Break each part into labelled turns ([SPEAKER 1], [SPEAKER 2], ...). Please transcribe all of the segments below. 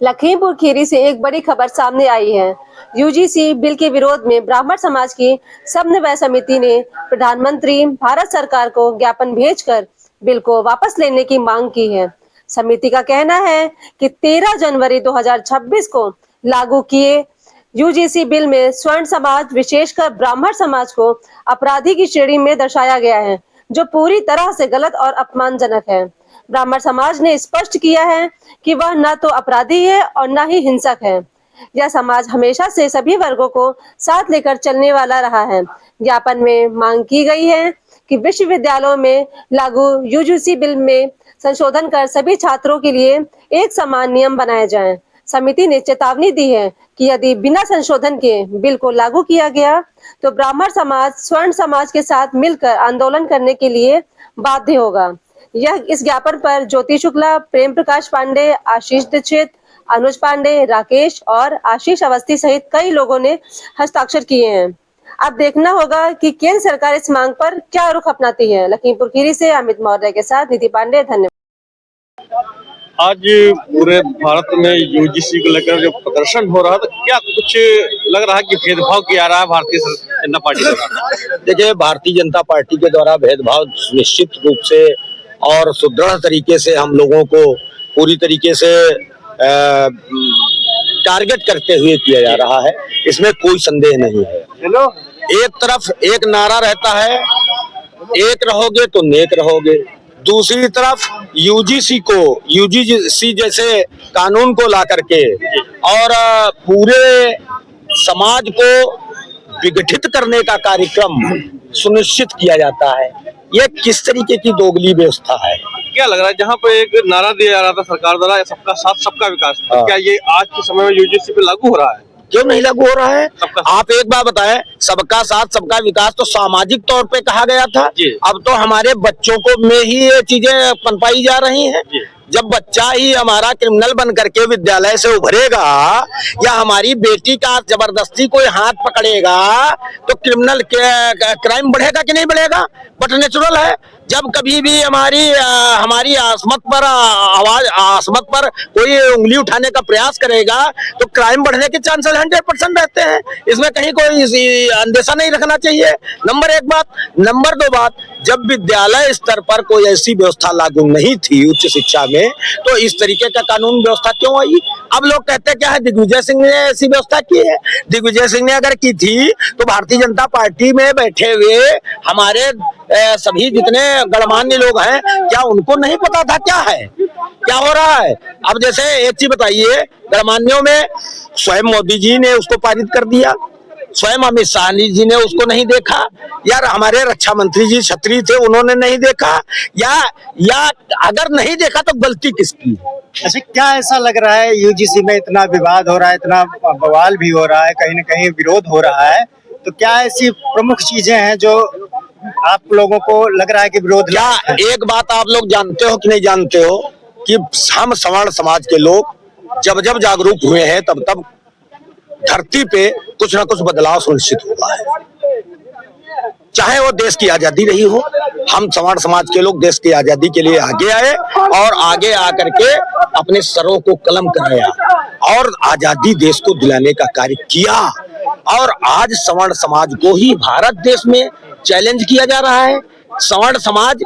[SPEAKER 1] लखीमपुर खीरी से एक बड़ी खबर सामने आई है। यूजीसी बिल के विरोध में ब्राह्मण समाज की समन्वय समिति ने प्रधानमंत्री भारत सरकार को ज्ञापन भेजकर बिल को वापस लेने की मांग की है। समिति का कहना है कि 13 जनवरी 2026 को लागू किए यूजीसी बिल में स्वर्ण समाज, विशेषकर ब्राह्मण समाज को अपराधी की श्रेणी में दर्शाया गया है, जो पूरी तरह से गलत और अपमानजनक है। ब्राह्मण समाज ने स्पष्ट किया है कि वह न तो अपराधी है और न ही हिंसक है। यह समाज हमेशा से सभी वर्गों को साथ लेकर चलने वाला रहा है। ज्ञापन में मांग की गई है कि विश्वविद्यालयों में लागू यूजीसी बिल में संशोधन कर सभी छात्रों के लिए एक समान नियम बनाए जाएं। समिति ने चेतावनी दी है कि यदि बिना संशोधन के बिल को लागू किया गया तो ब्राह्मण समाज स्वर्ण समाज के साथ मिलकर आंदोलन करने के लिए बाध्य होगा। यह इस ज्ञापन पर ज्योति शुक्ला, प्रेम प्रकाश पांडे, आशीष दीक्षित, अनुज पांडे, राकेश और आशीष अवस्थी सहित कई लोगों ने हस्ताक्षर किए हैं। अब देखना होगा कि केंद्र सरकार इस मांग पर क्या रुख अपनाती है। लखीमपुर खीरी से अमित मौर्य के साथ निधि पांडे, धन्यवाद।
[SPEAKER 2] आज पूरे भारत में यूजीसी को लेकर जो प्रदर्शन हो रहा था, क्या कुछ लग रहा है कि भेदभाव किया जा रहा है भारतीय जनता पार्टी द्वारा?
[SPEAKER 3] देखिए, भारतीय जनता पार्टी के द्वारा भेदभाव निश्चित रूप से और सुदृढ़ तरीके से हम लोगों को पूरी तरीके से टारगेट करते हुए किया जा रहा है, इसमें कोई संदेह नहीं है। एक तरफ एक नारा रहता है, एक रहोगे तो नेक रहोगे, दूसरी तरफ यूजीसी जैसे कानून को ला करके और पूरे समाज को विघटित करने का कार्यक्रम सुनिश्चित किया जाता है। ये किस तरीके की दोगली व्यवस्था है?
[SPEAKER 2] क्या लग रहा है, जहाँ पे एक नारा दिया जा रहा था सरकार द्वारा, सबका साथ सबका विकास, क्या ये आज के समय में यूजीसी पे लागू हो रहा है?
[SPEAKER 3] क्यों नहीं लागू हो रहा है? आप एक बात बताएं, सबका साथ सबका विकास तो सामाजिक तौर पे कहा गया था, अब तो हमारे बच्चों को में ही ये चीजें पनपाई जा रही हैं। जब बच्चा ही हमारा क्रिमिनल बन करके विद्यालय से उभरेगा या हमारी बेटी का जबरदस्ती कोई हाथ पकड़ेगा तो क्रिमिनल क्राइम बढ़ेगा कि नहीं बढ़ेगा? बट नेचुरल है, जब कभी भी हमारी आसमत पर कोई उंगली उठाने का प्रयास करेगा तो क्राइम बढ़ने के चांसेस 100% रहते हैं। इसमें कहीं कोई अंदेशा नहीं रखना चाहिए। नंबर एक बात। नंबर दो बात, जब विद्यालय स्तर पर कोई ऐसी व्यवस्था लागू नहीं थी उच्च शिक्षा में, तो इस तरीके का कानून व्यवस्था क्यों आई? अब लोग कहते क्या है, दिग्विजय सिंह ने ऐसी व्यवस्था की है। दिग्विजय सिंह ने अगर की थी तो भारतीय जनता पार्टी में बैठे हुए हमारे सभी जितने गणमान्य लोग हैं, क्या उनको नहीं पता था क्या है, क्या हो रहा है? अब जैसे एक चीज बताइए, गणमान्यों में स्वयं मोदी जी ने उसको पारित कर दिया, स्वयं अमित शाह जी ने उसको नहीं देखा, यार हमारे रक्षा मंत्री जी छत्री थे, उन्होंने नहीं देखा, या अगर नहीं देखा तो गलती किसकी?
[SPEAKER 4] अच्छा, क्या ऐसा लग रहा है यूजीसी में इतना विवाद हो रहा है, इतना बवाल भी हो रहा है, कहीं न कहीं विरोध हो रहा है, तो क्या ऐसी प्रमुख चीजें हैं जो आप लोगों को लग रहा है कि विरोध?
[SPEAKER 3] क्या एक बात आप लोग जानते हो कि नहीं जानते हो कि हम सवर्ण समाज के लोग जब जब जागरूक हुए हैं तब तब धरती पे कुछ ना कुछ बदलाव सुनिश्चित हुआ है। चाहे वो देश की आजादी रही हो, हम सवर्ण समाज के लोग देश की आजादी के लिए आगे आए और आगे आकर के अपने सरों को कलम कराया और आजादी देश को दिलाने का कार्य किया। और आज सवर्ण समाज को ही भारत देश में चैलेंज किया जा रहा है। सवर्ण समाज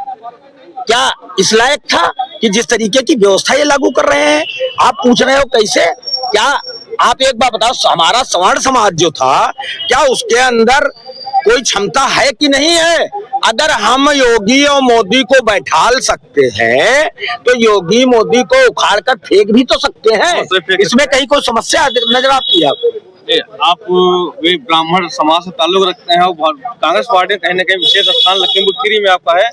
[SPEAKER 3] क्या इस लायक था कि जिस तरीके की व्यवस्था ये लागू कर रहे हैं? आप पूछ रहे हो कैसे? क्या आप एक बात बताओ, हमारा सवर्ण समाज जो था, क्या उसके अंदर कोई क्षमता है कि नहीं है? अगर हम योगी और मोदी को बैठाल सकते हैं तो योगी मोदी को उखाड़ कर फेंक भी तो सकते हैं। इसमें कहीं कोई समस्या नजर आती है आपको?
[SPEAKER 2] आप वे ब्राह्मण समाज से ताल्लुक रखते हैं और कांग्रेस पार्टी कहीं न कहीं विशेष स्थान लखीमपुर खीरी में आपका है।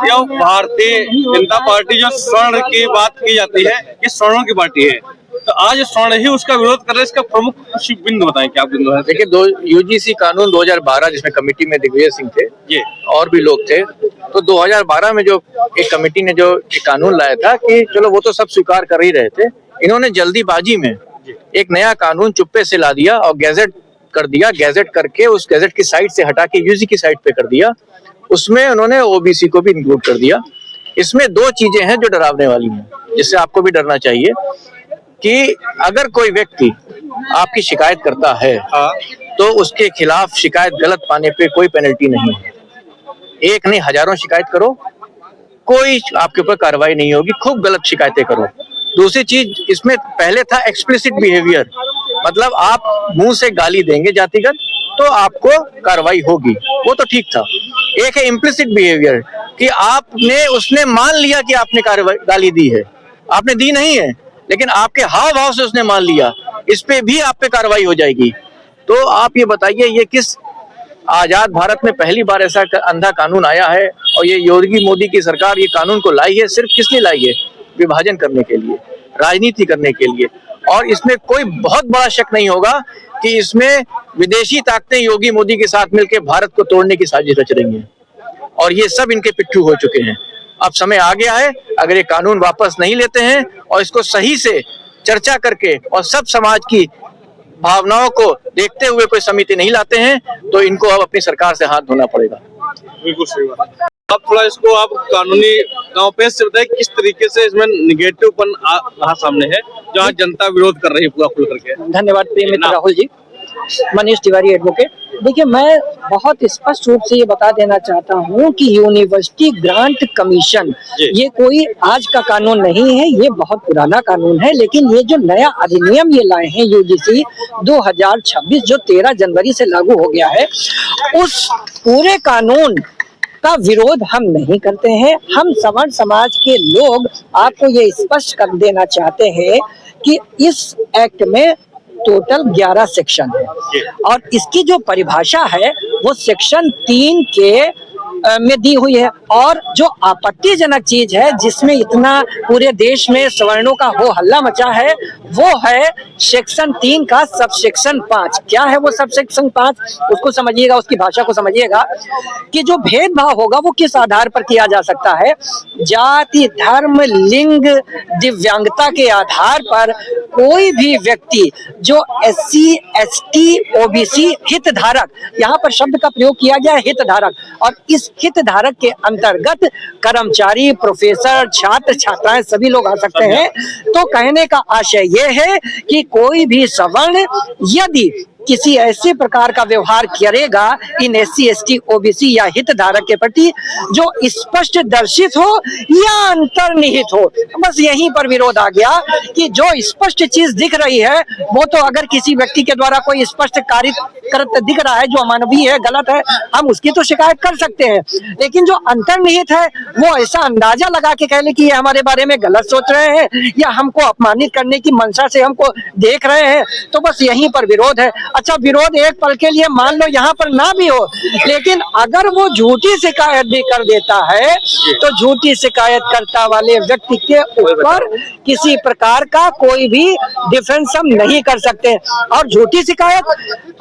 [SPEAKER 2] यह भारतीय जनता पार्टी जो स्वर्ण की बात की जाती है, ये स्वर्णों की पार्टी है, तो आज स्वर्ण ही उसका विरोध कर रहे हैं। इसका प्रमुख कुछ बिंदु बताएं, क्या बिंदु है?
[SPEAKER 5] देखिए, यूजीसी कानून 2012 जिसमें कमेटी में दिग्विजय सिंह थे, ये और भी लोग थे, तो 2012 में जो एक कमेटी ने जो एक कानून लाया था कि चलो वो तो सब स्वीकार कर ही रहे थे, इन्होंने जल्दीबाजी में एक नया कानून चुप्पे से ला दिया और गैजेट कर दिया। गैजेट करके उस गैजेट की साइट से हटा के यूजीसी की साइट पे कर दिया। उसमें उन्होंने ओबीसी को भी इंक्लूड कर दिया। इसमें दो चीजें हैं जो डरावने वाली हैं, जिससे आपको भी डरना चाहिए। कि अगर कोई व्यक्ति आपकी शिकायत करता है तो उसके खिलाफ शिकायत गलत पाने पे कोई पेनल्टी नहीं है। एक नहीं, हजारों शिकायत करो, कोई आपके ऊपर कार्रवाई नहीं होगी। खूब गलत शिकायतें करो। दूसरी चीज, इसमें पहले था एक्सप्लिसिट बिहेवियर, मतलब आप मुंह से गाली देंगे जातिगत तो आपको कार्रवाई होगी, वो तो ठीक था। एक है इम्प्लिसिट बिहेवियर कि उसने मान लिया कि आपने गाली दी है, आपने दी नहीं है लेकिन आपके हाव भाव से उसने मान लिया, इस पे भी आप पे कार्रवाई हो जाएगी। तो आप ये बताइए, ये किस आजाद भारत में पहली बार ऐसा अंधा कानून आया है? और ये योगी मोदी की सरकार ये कानून को लाई है, सिर्फ किस लिए लाई है? विभाजन करने के लिए, राजनीति करने के लिए। और इसमें कोई बहुत बड़ा शक नहीं होगा कि इसमें विदेशी ताकतें योगी मोदी के साथ मिलकर भारत को तोड़ने की साजिश रच रही हैं और ये सब इनके पिट्ठू हो चुके हैं। अब समय आ गया है, अगर ये कानून वापस नहीं लेते हैं और इसको सही से चर्चा करके और सब समाज की भावनाओं को देखते हुए कोई समिति नहीं लाते हैं तो इनको अब अपनी सरकार से हाथ धोना पड़ेगा।
[SPEAKER 2] बिल्कुल सही बात। आप थोड़ा इसको आप कानूनी गांव पे से बताएं किस तरीके से इसमें निगेटिवपन रहा सामने है जहाँ जनता विरोध कर रही है पूरा खुल करके।
[SPEAKER 6] धन्यवाद प्रिय मित्र राहुल जी। मनीष तिवारी एडवोकेट। देखिए, मैं बहुत स्पष्ट रूप से ये बता देना चाहता हूँ कि यूनिवर्सिटी ग्रांट कमीशन ये कोई आज का कानून नहीं है, ये बहुत पुराना कानून है। लेकिन ये जो नया अधिनियम ये लाए हैं यूजीसी 2026 जो 13 जनवरी से लागू हो गया है, उस पूरे कानून का विरोध हम नहीं करते हैं। हम सवर्ण समाज के लोग आपको ये स्पष्ट कर देना चाहते हैं कि इस एक्ट में टोटल 11 सेक्शन है और इसकी जो परिभाषा है वो सेक्शन 3 के में दी हुई है। और जो आपत्तिजनक चीज है जिसमें इतना पूरे देश में सवर्णों का हो हल्ला मचा है वो है सेक्शन 3 का सब सेक्शन 5। क्या है वो सब सेक्शन 5? उसको समझिएगा, उसकी भाषा को समझिएगा कि जो भेदभाव होगा वो किस आधार पर किया जा सकता है। जाति, धर्म, लिंग, दिव्यांगता के आधार पर कोई भी व्यक्ति जो SC, ST, OBC हितधारक, यहाँ पर शब्द का प्रयोग किया गया है हितधारक, और इस हितधारक के अंतर्गत कर्मचारी, प्रोफेसर, छात्र, छात्राएं सभी लोग आ सकते हैं। तो कहने का आशय यह है कि कोई भी सवर्ण यदि किसी ऐसे प्रकार का व्यवहार करेगा इन SC, ST, OBC या हितधारक के प्रति जो स्पष्ट दर्शित हो या अंतर्निहित हो, बस यहीं पर विरोध आ गया कि जो स्पष्ट चीज दिख रही है वो तो अगर किसी व्यक्ति के द्वारा कोई स्पष्ट कार्य करते दिख रहा है जो अमानवीय है, गलत है, हम उसकी तो शिकायत कर सकते हैं। लेकिन जो अंतर्निहित है वो ऐसा अंदाजा लगा के कह ले कि ये हमारे बारे में गलत सोच रहे हैं या हमको अपमानित करने की मंशा से हमको देख रहे हैं, तो बस यहीं पर विरोध है। अच्छा, विरोध एक पल के लिए मान लो यहाँ पर ना भी हो, लेकिन अगर वो झूठी शिकायत भी कर देता है तो झूठी शिकायत करता वाले व्यक्ति के ऊपर किसी प्रकार का कोई भी डिफेंस हम नहीं कर सकते। और झूठी शिकायत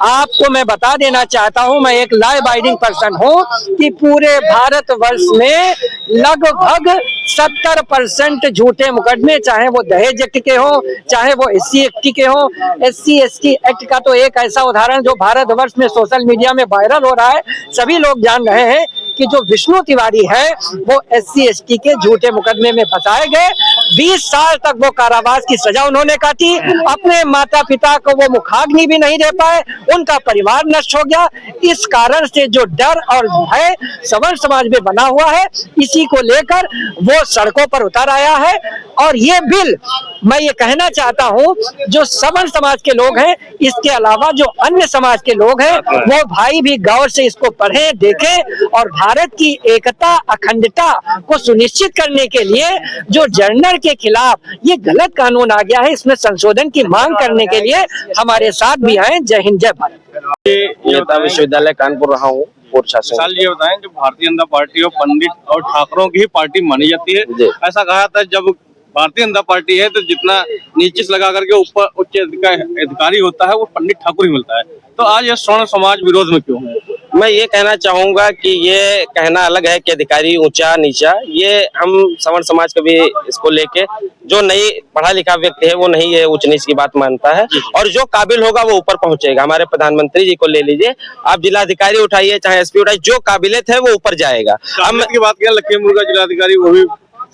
[SPEAKER 6] आपको मैं बता देना चाहता हूँ, मैं एक लॉ अबाइडिंग पर्सन हूँ कि पूरे भारतवर्ष में लगभग 70% झूठे मुकदमे, चाहे वो दहेज एक्ट के हो, चाहे वो SC एक्ट के हो। SC ST एक्ट का तो एक ऐसा उदाहरण जो भारतवर्ष में सोशल मीडिया में वायरल हो रहा है, सभी लोग जान रहे हैं कि जो विष्णु तिवारी है वो SC ST के झूठे मुकदमे में फंसाए गए। 20 साल तक वो कारावास की सजा उन्होंने काटी, अपने माता पिता को वो मुखाग्नि भी नहीं दे पाए, उनका परिवार नष्ट हो गया। इस कारण से जो डर और भय सवर्ण समाज में बना हुआ है, इसी को लेकर वो सड़कों पर उतर आया है। और ये बिल, मैं ये कहना चाहता हूँ, जो सवर्ण समाज के लोग हैं, इसके अलावा जो अन्य समाज के लोग हैं, वो भाई भी गौर से इसको पढ़ें, देखें और भारत की एकता, अखंडता को सुनिश्चित करने के लिए जो जर्नल के खिलाफ ये गलत कानून आ गया है, इसमें संशोधन की मांग करने के लिए हमारे साथ भी आए। जय हिंद, जय भारत।
[SPEAKER 3] विश्वविद्यालय कानपुर रहा हूँ।
[SPEAKER 2] साल ये बताएं, जो भारतीय जनता पार्टी और पंडित और ठाकरों की ही पार्टी मानी जाती है, ऐसा कहा था जब भारतीय जनता पार्टी है तो जितना नीचे से लगा करके ऊपर उच्च अधिकारी होता है वो पंडित ठाकुर ही मिलता है। तो आज ये स्वर्ण समाज विरोध में क्यों है?
[SPEAKER 7] मैं ये कहना चाहूंगा कि ये कहना अलग है कि अधिकारी ऊंचा नीचा, ये हम सवर्ण समाज कभी इसको लेके, जो नहीं पढ़ा लिखा व्यक्ति है वो नहीं ये ऊंच नीच की बात मानता है और जो काबिल होगा वो ऊपर पहुंचेगा। हमारे प्रधानमंत्री जी को ले लीजिए, आप जिलाधिकारी उठाइए चाहे SP उठाइए, जो काबिलियत है वो ऊपर जाएगा।
[SPEAKER 2] हम की बात करें, लखीमपुर का जिलाधिकारी वो भी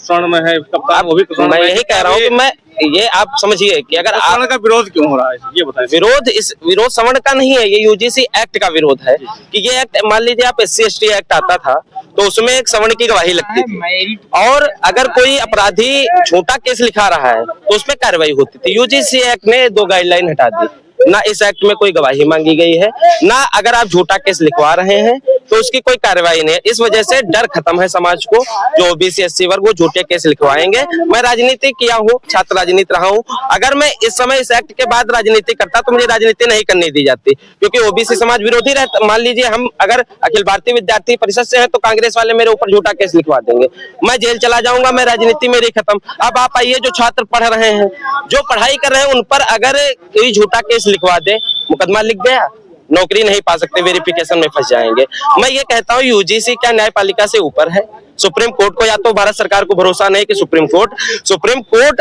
[SPEAKER 2] स्वर्ण में है, कप्तान वो भी स्वर्ण
[SPEAKER 7] मैं
[SPEAKER 2] में है।
[SPEAKER 7] यही कह रहा हूँ कि मैं ये आप समझिए कि अगर आप
[SPEAKER 2] स्वर्ण का विरोध क्यों हो रहा है, ये बताएं।
[SPEAKER 7] विरोध सवर्ण का नहीं है, ये यूजीसी एक्ट का विरोध है कि ये एक्ट, मान लीजिए आप SC/ST एक्ट आता था तो उसमें एक सवर्ण की गवाही लगती थी, और अगर कोई अपराधी झूठा केस लिखा रहा है तो उसमें कार्रवाई होती थी। यूजीसी एक्ट ने 2 गाइडलाइन हटा दी, ना इस एक्ट में कोई गवाही मांगी गई है, ना अगर आप झूठा केस लिखवा रहे हैं तो उसकी कोई कार्रवाई नहीं है। इस वजह से डर खत्म है समाज को, जो OBC SC वर्ग वो झूठे केस लिखवाएंगे। मैं राजनीति किया हूँ, छात्र राजनीति रहा हूँ, अगर मैं इस समय इस एक्ट के बाद राजनीति करता तो मुझे राजनीति नहीं करने दी जाती, क्योंकि OBC समाज विरोधी रहता। मान लीजिए हम अगर अखिल भारतीय विद्यार्थी परिषद से हैं तो कांग्रेस वाले मेरे ऊपर झूठा केस लिखवा देंगे, मैं जेल चला जाऊंगा, मैं राजनीति मेरी खत्म। अब आप आइए, जो छात्र पढ़ रहे हैं, जो पढ़ाई कर रहे हैं, उन पर अगर कोई झूठा केस लिखवा दे, मुकदमा लिख गया, नौकरी नहीं पा सकते, वेरिफिकेशन में फंस जाएंगे। मैं ये कहता हूँ यूजीसी क्या न्यायपालिका से ऊपर है? सुप्रीम कोर्ट को या तो भारत सरकार को भरोसा नहीं कि सुप्रीम कोर्ट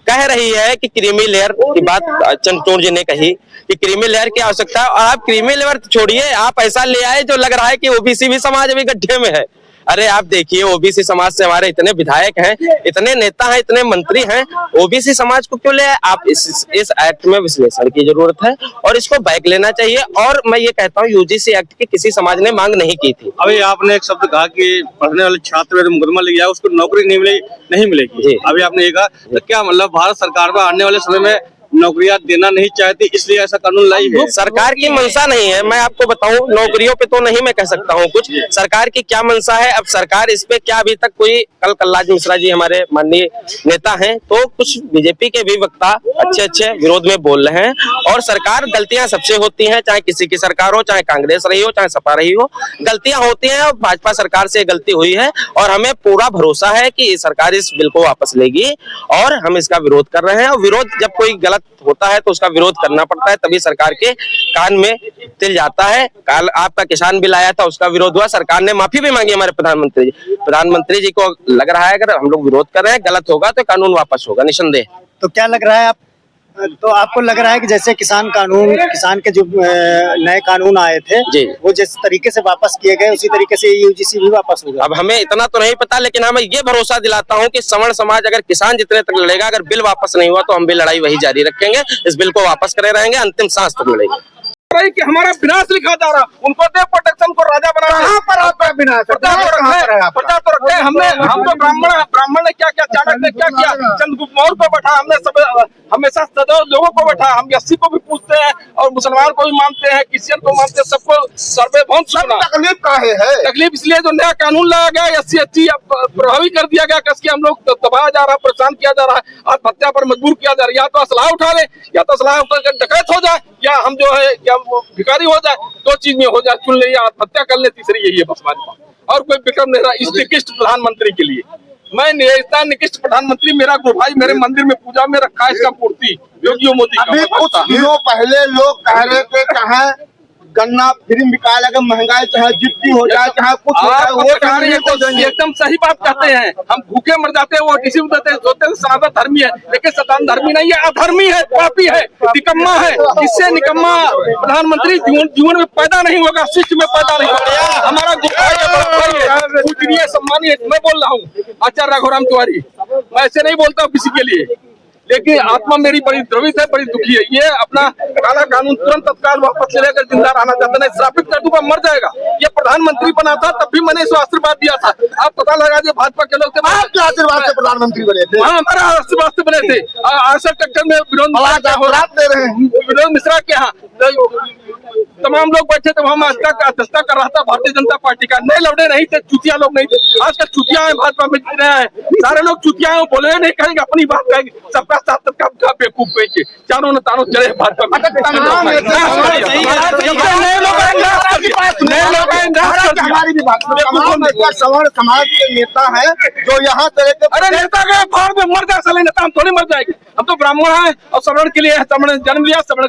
[SPEAKER 7] कह रही है कि क्रीमी लेयर की बात चंद्रचूड़ जी ने कही कि क्रीमी लेयर की आवश्यकता है, और आप क्रीमी लेयर छोड़िए, आप ऐसा ले आए जो लग रहा है कि OBC भी समाज अभी गड्ढे में है। अरे आप देखिए, OBC समाज से हमारे इतने विधायक हैं, इतने नेता हैं, इतने मंत्री हैं, OBC समाज को क्यों ले आए? आप इस एक्ट में विश्लेषण की जरूरत है और इसको बैक लेना चाहिए। और मैं ये कहता हूँ यूजीसी एक्ट की किसी समाज ने मांग नहीं की थी।
[SPEAKER 2] अभी आपने एक शब्द कहा कि पढ़ने वाले छात्र मुकदमा लग गया, उसको नौकरी नहीं मिलेगी। अभी आपने ये कहा, तो क्या मतलब भारत सरकार को आने वाले समय में नौकरियां देना नहीं चाहती, इसलिए ऐसा कानून लाई है?
[SPEAKER 7] सरकार की मंशा नहीं है, मैं आपको बताऊं, नौकरियों पे तो नहीं मैं कह सकता हूं कुछ, सरकार की क्या मंशा है। अब सरकार इस पे क्या, अभी तक कोई, कल कलराज मिश्रा जी हमारे माननीय नेता हैं, तो कुछ बीजेपी के भी वक्ता अच्छे विरोध में बोल रहे हैं। और सरकार, गलतियां सबसे होती हैं, चाहे किसी की सरकार हो, चाहे कांग्रेस रही हो, चाहे सपा रही हो, गलतियां होती हैं, और भाजपा सरकार से गलती हुई है, और हमें पूरा भरोसा है कि सरकार इस बिल को वापस लेगी, और हम इसका विरोध कर रहे हैं। और विरोध, जब कोई गलत होता है तो उसका विरोध करना पड़ता है, तभी सरकार के कान में तिल जाता है। कल आपका किसान बिल आया था, उसका विरोध हुआ, सरकार ने माफी भी मांगी हमारे प्रधानमंत्री जी को। लग रहा है अगर हम लोग विरोध कर रहे हैं, गलत होगा तो कानून वापस होगा, निसंदेह।
[SPEAKER 4] तो क्या लग रहा है आपको लग रहा है कि जैसे किसान के जो नए कानून आए थे
[SPEAKER 7] जी,
[SPEAKER 4] वो जिस तरीके से वापस किए गए, उसी तरीके से यूजीसी भी वापस होगा?
[SPEAKER 7] अब हमें इतना तो नहीं पता, लेकिन हमें ये भरोसा दिलाता हूं कि सवर्ण समाज अगर किसान जितने तक लड़ेगा, अगर बिल वापस नहीं हुआ तो हम भी लड़ाई वही जारी रखेंगे, इस बिल को वापस करे रहेंगे, अंतिम सांस तक लड़ेंगे।
[SPEAKER 2] कि हमारा विनाश लिखा जा रहा, उनको दे प्रोटेक्शन को राजा बना, कहां पर आपका विनाश? प्रजा तो रखे हमने, हम तो ब्राह्मण ने क्या क्या, चाणक्य ने क्या किया, चंद्रगुप्त मौर्य को बैठा हमने, हमेशा सदैव लोगों को बैठा, हम 80 को भी पूछते हैं, और मुसलमान को भी मानते हैं, क्रिश्चियन को मानते हैं, सबको सर्वे बहुत सुना। तकलीफ काहे है? तकलीफ इसलिए जो नया कानून लाया गया, SC/ST प्रभावी कर दिया गया, कसके हम लोग दबाया जा रहा है, परेशान किया जा रहा है, आत्महत्या पर मजबूर किया जा रहा है। या तो असलाह उठा ले, या तो असलाह उठा डकैत हो जाए, या हम जो है क्या भिखारी हो जाए, 2 चीज में हो जाए, चुन ले, या आत्महत्या कर ले, तीसरी यही है बस हमारे पास, और कोई विक्रम नहीं रहा। इस निकृष्ट प्रधानमंत्री के लिए मैं इतना निकृष्ट प्रधानमंत्री, मेरा गुरु भाई मेरे मंदिर में पूजा में रखा है इसका मूर्ति, योगी मोदी का।
[SPEAKER 8] अभी कुछ दिनों पहले लोग कह रहे थे चाहे गन्ना फ्री बिका लगे, महंगाई चाहे जितनी हो जाए, चाहे कुछ हो जाए, वो
[SPEAKER 2] एकदम सही बात कहते हैं। हम भूखे मर जाते हैं, वो टीसी देते हैं, सोचते हैं सनातन धर्मी है, लेकिन सनातन धर्मी नहीं है, अधर्मी है, पापी है, निकम्मा है। इससे निकम्मा प्रधानमंत्री जीवन में पैदा नहीं होगा, शिष्ट में पैदा नहीं होगा। हमारा गुरु सम्मानीय, मैं बोल रहा हूँ आचार्य रघुराम तिवारी, मैं ऐसे नहीं बोलता हूँ किसी के लिए, लेकिन आत्मा मेरी बड़ी द्रवित है, बड़ी दुखी है। ये अपना काला कानून तुरंत तत्काल वापस लेकर जिंदा रहना चाहता नहीं, श्रापित कर दूंगा, मर जाएगा। ये प्रधानमंत्री बना था तब भी मैंने इसको आशीर्वाद दिया था। आप पता लगा दिए भाजपा के लोग थे,
[SPEAKER 8] आपके आशीर्वाद से प्रधानमंत्री बने थे?
[SPEAKER 2] हाँ, हमारा आशीर्वाद से बने थे। आशा टक्कर में विनोद मिश्रा के यहाँ तमाम लोग बैठे थे, वहाँ अध्यक्षता कर रहा था भारतीय जनता पार्टी का। नए लौटे नहीं थे, चुतिया लोग नहीं थे। आजकल चुतिया है भाजपा में जितने हैं, सारे लोग चुतिया हैं, बोले नहीं कहेंगे, अपनी बात कहेंगे, सबका साथ का बेवकूफ के चारों न तारों चले भाजपा में।
[SPEAKER 8] हमारी भी बात, सवर्ण समाज के नेता है जो यहाँ तरह के,
[SPEAKER 2] अरे नेता के भाग में मर जाए, नेता हम थोड़ी मर जाएंगे। हम तो ब्राह्मण हैं और सवर्ण के लिए सवर्ण जन्म लिया, सवर्ण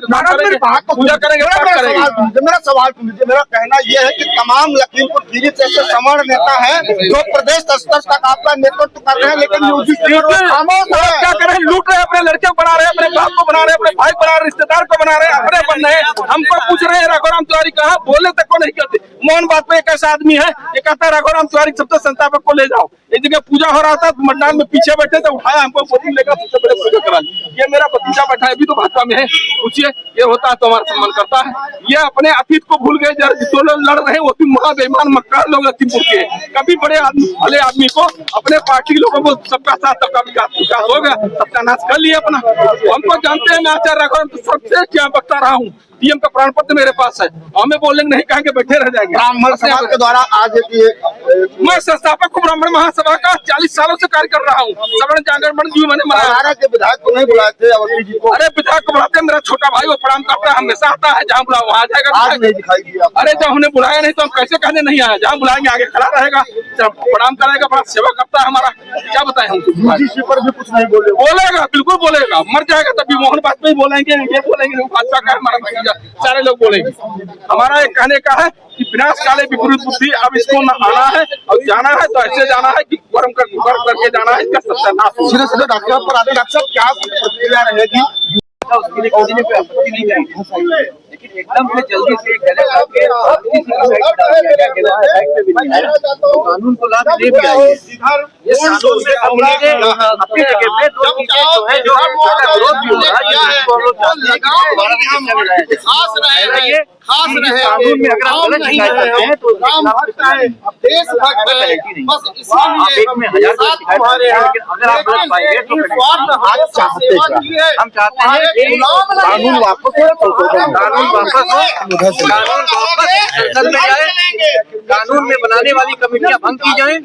[SPEAKER 2] पूजा करेंगे, पाठ करेंगे।
[SPEAKER 8] सुन लीजिए, मेरा सवाल सुन लीजिए। मेरा कहना यह है कि तमाम लखीमपुर खीरी से ऐसे सवर्ण नेता हैं जो प्रदेश स्तर तक आपका नेतृत्व कर रहे हैं, लेकिन यूजीसी पर वो खामोश है।
[SPEAKER 2] क्या कर रहे हैं? लूट रहे हैं, अपने लड़के को बना रहे हैं, अपने बाप को बना रहे हैं, अपने भाई को बना रहे हैं, रिश्तेदार को बना रहे हैं, अपने बन रहे हैं। हमको पूछ रहे हैं राघोराम तिवारी कहाँ, बोले तक को नहीं करते। मौन बात पे एक ऐसा आदमी है, ये कहता है राघोराम तिवारी सबसे संस्थापक को ले जाओ। एक जगह पूजा हो रहा था, मंडाल में पीछे बैठे थे, उठाया हमको फोटो लेकर सबसे बड़े पूजा करा ली। ये मेरा भतीजा बैठा है, अभी तो भाजपा में है, पूछिए ये होता है तो हमारा सम्मान करता है। ये अपने अतीत को भूल गए, जो लोग लड़ रहे हैं वो भी महाबेईमान मक्कार लोग लखीमपुर के। कभी बड़े आदमी भले आदमी को अपने पार्टी के लोगों को सबका साथ सबका विकास हो गया, सबका नाश कर लिया अपना। हमको जानते हैं, मैं आचार्य राघोराम तो सबसे क्या बता रहा हूँ। डीएम का प्रमाण पत्र मेरे पास है, हमें बोलेंगे नहीं कहेंगे, बैठे रह जाएंगे।
[SPEAKER 8] ब्राह्मण समाज के द्वारा आज
[SPEAKER 2] मैं संस्थापक को ब्राह्मण महासभा का 40 सालों से कार्य कर रहा हूँ। सवर्ण जागरण जी मैंने
[SPEAKER 8] महाराणा के विधायक को नहीं बुलाए थे अवस्थी जी को?
[SPEAKER 2] अरे विधायक को बुलाते हैं, मेरा छोटा भाई वो प्रणाम करता है, हमेशा आता है, जहाँ बुलाओ वहाँ जाएगा।
[SPEAKER 8] आज नहीं दिखाई दिया।
[SPEAKER 2] अरे जब हमने बुलाया नहीं तो हम कैसे कहने नहीं आया, जहाँ बुलाएंगे आगे खड़ा रहेगा, प्रणाम करेगा, बड़ा सेवा करता है हमारा। क्या बताएं हम?
[SPEAKER 8] यूजीसी पर भी कुछ नहीं बोले?
[SPEAKER 2] बोलेगा, बिल्कुल बोलेगा, मर जाएगा तभी मोहन बात में बोलेंगे, ये बोलेंगे भाजपा का हमारा भतीजा, सारे लोग बोलेंगे। हमारा एक कहने का है कि विनाश काले विपरीत बुद्धि, अब इसको न आना है और जाना है तो ऐसे जाना है कि कर्म करके जाना है, इसका सत्यानाश हो।
[SPEAKER 8] सीधे सीधे डॉक्टर साहब पर आते। डॉक्टर साहब क्या प्रतिक्रिया रहेगी?
[SPEAKER 5] उसके लिए किसी ने कोई आपत्ति नहीं करी, लेकिन एकदम से जल्दी से कानून को लाभ दे भी आइए। ये कानून में अपनी जगह पे दो चीजें जो है जो विरोध भी हो रहा है,
[SPEAKER 8] खास रहे
[SPEAKER 5] कानून में अगर आप गलत शिकायत करते हैं तो
[SPEAKER 8] देशभक्त है, बस इसीलिए
[SPEAKER 5] अगर आप गलत पाएंगे तो
[SPEAKER 8] हम चाहते हैं
[SPEAKER 5] हम चाहते हैं कि
[SPEAKER 8] कानून वापस हो,
[SPEAKER 5] कानून वापस संसद में जाए, कानून में बनाने वाली कमेटियां भंग की जाएं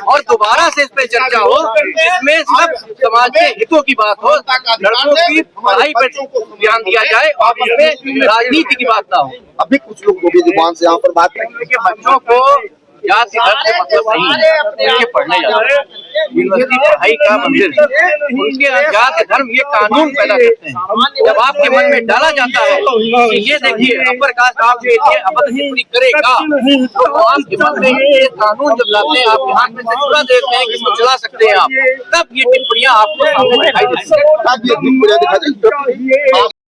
[SPEAKER 5] और दोबारा से इस पे चर्चा हो, जिसमें सब समाज के हितों की बात हो, लड़कों की पढ़ाई पर ध्यान दिया जाए और इसमें राजनीति की बात ना हो।
[SPEAKER 8] अभी कुछ लोग मोदी जुबान से यहाँ पर बात करेंगे
[SPEAKER 5] कि बच्चों को जाति धर्म से मतलब नहीं है, उनके पढ़ने जाते हैं, यूनिवर्सिटी पढ़ाई का मंदिर है, उनके जाति धर्म ये कानून पैदा करते हैं। जब आपके मन में डाला जाता है कि ये देखिए अपर कास्ट आपके लिए अवध टिप्पणी करेगा, तो आपके मन में ये कानून जब लाते हैं, आपके हाथ में से चुरा देते हैं कि इसको चला सकते हैं आप, तब ये टिप्पणियां आपको सामने दिखाई देती है।